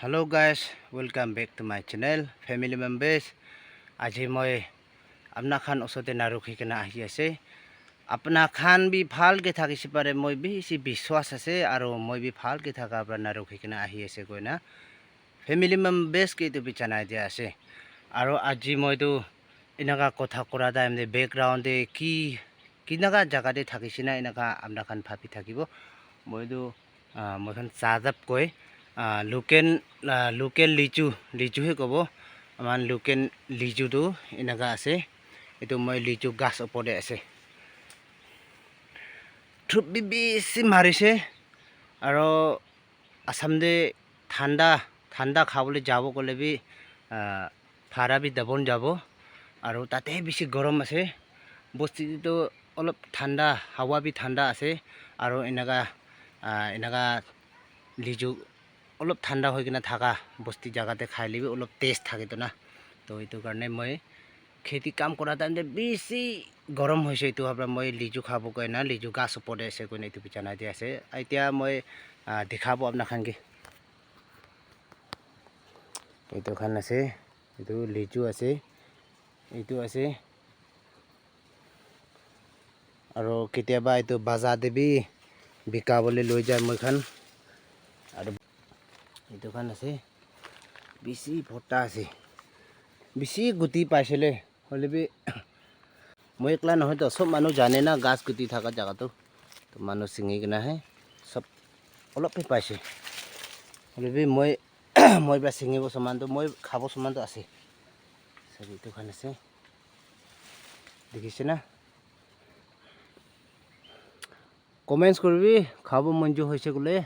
Hello guys, welcome back to my channel, family members. আজি মই আপনাখান ওচৰতে নাৰখি কেনে আহি আছে। আপনাখান বি ভালকে থাকিছে পাৰে মই বেছি বিশ্বাস আছে আৰু মই বি ভালকে থাকা আপোনাৰ নাৰখি কেনে আহি আছে কই না ফেমিলি মেম্বাৰ্স কেইটো বিচনাই দিয়া আছে। আৰু আজি মইতো এনেকা কথা কৰা টাইমতে বেকগ্ৰাউণ্ডে কিনাকা জাগাতে থাকিছে না এনেকা আপনাখান ভাবি থাকিব। মইতো মইখন চাজাপ কৈ লোকেল লিচুহে ক'ব। আমাৰ লোকেল লিচুটো এনেকা আছে। এইটো মই লিচু গাছ ওপৰতে আছে। ধূপ বেছি মাৰিছে আৰু আসামতে ঠাণ্ডা খাবলৈ যাব গ'লে বি ভাড়া বি ডাবল যাব আৰু তাতে বেছি গৰম আছে। বস্তিটো অলপ ঠাণ্ডা, হাৱা বি ঠাণ্ডা আছে আৰু এনেকা লিচু অলপ ঠাণ্ডা হৈ কিনে থাকা বস্তি জাগাতে খাই লিবি অলপ টেষ্ট থাকেতো না। তো এইটো কাৰণে মই খেতি কাম কৰা টাইমতে বেছি গৰম হৈছে। এইটো ভাবে মই লিচু খাব কয় না, লিচু গাছ ওপৰতে আছে কৈ এইটো বিচনাই দি আছে। এতিয়া মই দেখাব আপনাখানকে। এইটো খান আছে, এইটো লিচু আছে, এইটো আছে আৰু কেতিয়াবা এইটো বাজাৰ দেবি বিকাবলৈ লৈ যায় মই খান। আৰু এইটো খান আছে, বেছি ভৰ্তা আছে, বেছি গুটি পাইছিলে হ'লে বি মই একলা নহয়তো, চব মানুহ জানে না গাছ গুটি থকা জাগাটো। তো মানুহ ছিঙি কিনাহে চব অলপহে পাইছে হ'লে বি মই বা ছিঙিব সমানটো মই খাব সমানটো আছে। চব এইটো খান আছে, দেখিছে না? কমেণ্টছ কৰিবি খাব মন যোৱা হৈছে বোলে।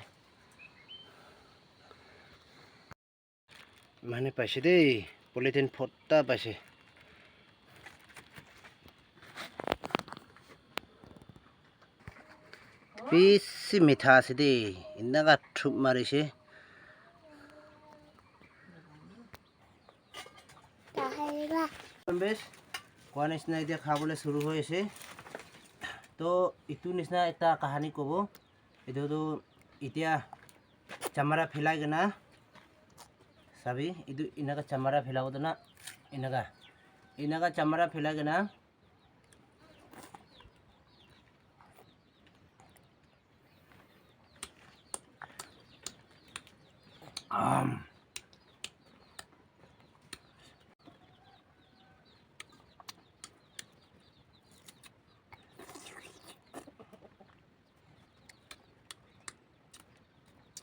ইমানে পাইছে দেই, পলিথিন ফটা পাইছে। বেছি মিঠা আছে দেই, এনেকা থুপ মাৰিছে। কোৱা নিচিনা এতিয়া খাবলৈ চুৰু হৈ আছে। তো এইটো নিচিনা এটা কাহানী ক'ব। এইটোতো এতিয়া চামৰা ফেলাই কিনা চাবি, এইটো এনেকা চামৰা ফেলাবতো না, এনেকা চামৰা ফেলাই কিনা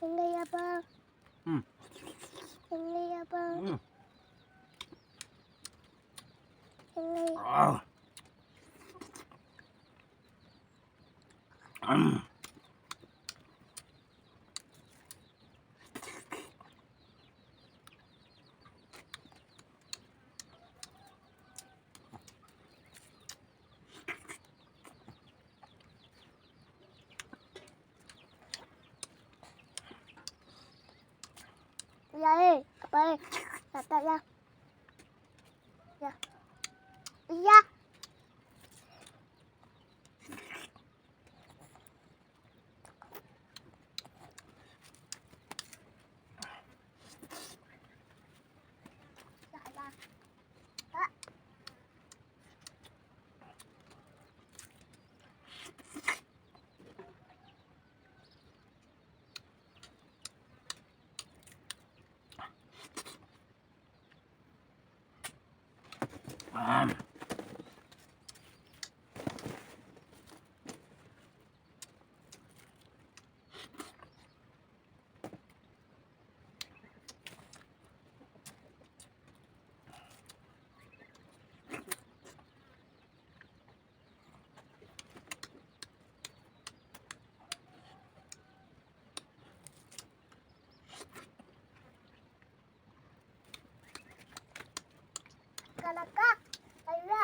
Ini apa? Ini apa? Ini. Ya, apa? Tata ya. Ya. Iya. Kalaka. Ayo.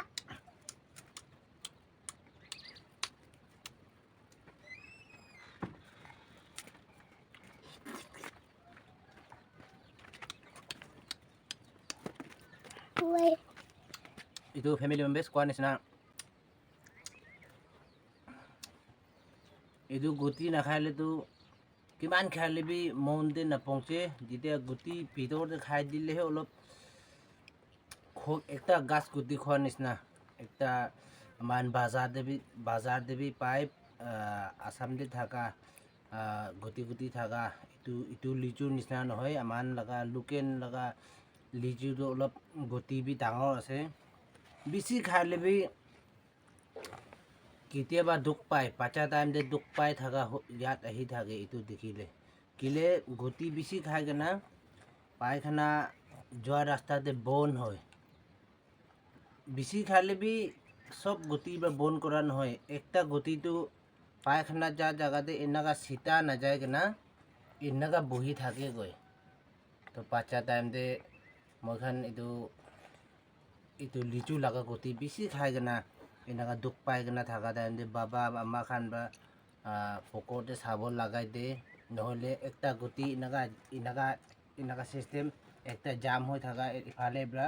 এইটো ফেমিলি মেম্বাৰ্স কোৱা নিচিনা এইটো গুটি নাখাইলেতো কিমান খালেবি মনতে নাপংচে যেতিয়া গুটি ভিতৰতে খাই দিলেহে অলপ একটা গাছ গুটি খোৱাৰ নিচিনা একটা মান বাজাৰ দেবি পাই আসামতে থাকা গুটি গুটি থাকা ইটো লিচুৰ নিচিনা নহয় আমাৰ লগা লোকেল লগা লিচুটো অলপ গুটি বি ডাঙৰ আছে বেছি খালেবি কেতিয়াবা দুখ পায় বাচ্চা টাইমতে দুখ পাই থাকা ইয়াত আহি থাকে এইটো দেখিলে কিলে গুটি বেছি খাই কেনা পায়খানা যোৱা ৰাস্তাতে বন হয় বেছি খালেবি সব গুটি বা বন কৰা নহয় একটা গুটিটো পায়খানা যা জায়গাতে এনেকা চিতা নাযায় কেনা এনেকা বহি থাকে গৈ তো বাচ্চা টাইমতে মইখান এইটো লিচু লগা গুটি বেছি খাই কেনা এনেকা দুখ পাই কেনা থাকা টাইমতে বাবা আমা খান বা পকৰতে চাব লাগাই দে নহ'লে একটা গুটি এনেকা চিষ্টেম একটা জাম হৈ থাকা ইফালে পৰা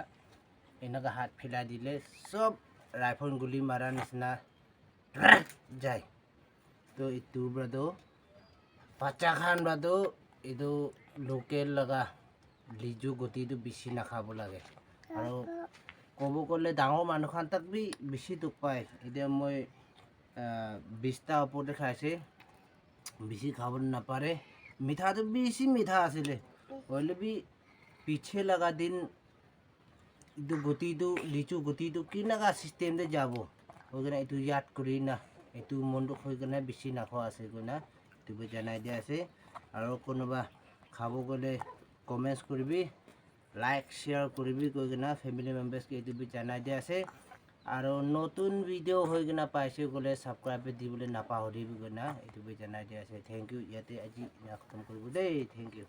এনেকা হাত ফিলাই দিলে সব ৰাইফল গুলি মাৰা নিচিনা যায় তো এইটো ব্ৰাদো বাচ্চা খান ব্ৰাদো এইটো লোকেল লগা লিচু গুটিটো বেছি নাখাব লাগে আৰু ক'ব গ'লে ডাঙৰ মানুহ খান তাক বি বেছি দুখ পায় এতিয়া মই 20টা ওপৰতে খাইছে বেছি খাব নাপাৰে মিঠাটো বেছি মিঠা আছিলে হ'লে বি পিছে লগা দিন এইটো গুটিটো লিচু গুটিটো কেনেকা চিষ্টেমতে যাব হৈ কিনে এইটো ইয়াত কৰি না এইটো মনটো হৈ কিনে বেছি নাখোৱা আছে গৈ না এইটো জনাই দিয়া আছে আৰু কোনোবা খাব গ'লে কমেণ্টছ কৰিবি লাইক শ্বেয়াৰ কৰিবি কৈ কিনে ফেমিলি মেম্বাৰ্ছকে এইটো জনাই দিয়া আছে আৰু নতুন ভিডিঅ' হৈ কিনে পাইছে গ'লে ছাবস্ক্ৰাইব দিবলৈ নাপাহৰিবি গৈ না এইটো জনাই দিয়া আছে থেংক ইউ ইয়াতে আজি খতম কৰিব দেই থেংক ইউ